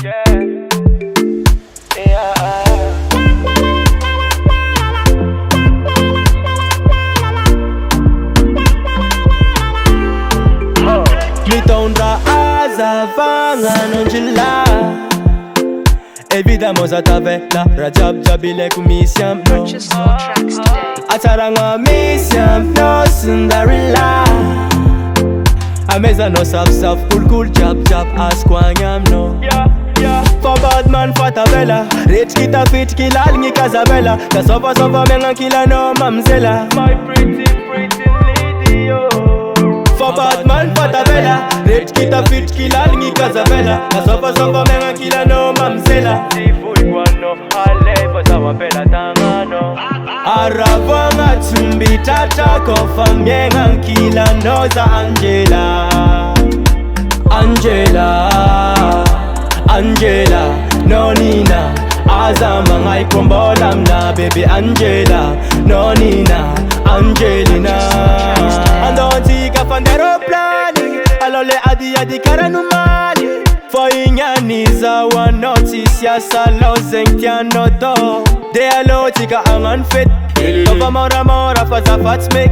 Yeah. Yeah. Mitondra azavanga nonjila Évidemment ça t'avait la Rajab Jabile kumisiam no Purchase your tracks today. Ataranga misiam no Cinderella Ameza no saf cool jab askwanyam no Yeah. For bad man fatabella Rich kita fit kila lingi kazabella Kasova menga kila no mamzela My pretty lady, yo. For bad man fatabella Rich kita fit kila lingi kazabella Kasova menga kila no mamzela Seafood guano, ale, sawa pela tangano. Arabanga tumbi tata kofa mienga kila no za Angela, no Nina Azama ngai kombola mna baby Angela, no Nina, Angelina Andontika fandero plani Alole adi karanumali For inyaniza wa notice ya salo zengtiano do De alotika angan fit Tova mora fat make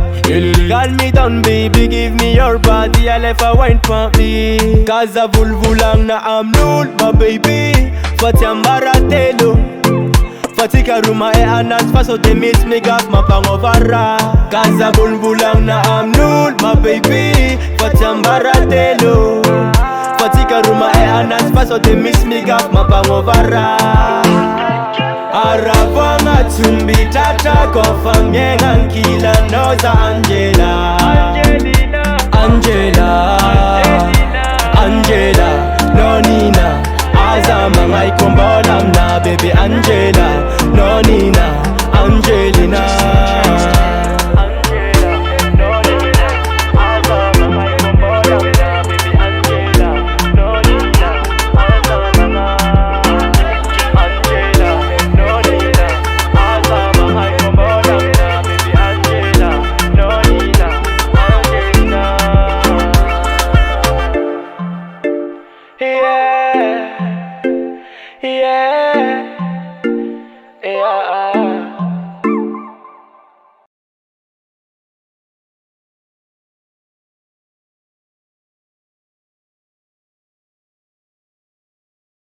Call me down baby, give me your body I left a wine for me Kaza vulvulang na amnul my baby Fatiambara telo Fatika ruma e anas faso te miss me gap mapangovara Kaza vulvulang na amnul my baby Fatiambara telo Fatika ruma e anas faso te miss me gap mapangovara Arabanga tumbi tata kofa mienga nkila noza Angela, no Nina Azama ngai kombola mna baby Angela, no Nina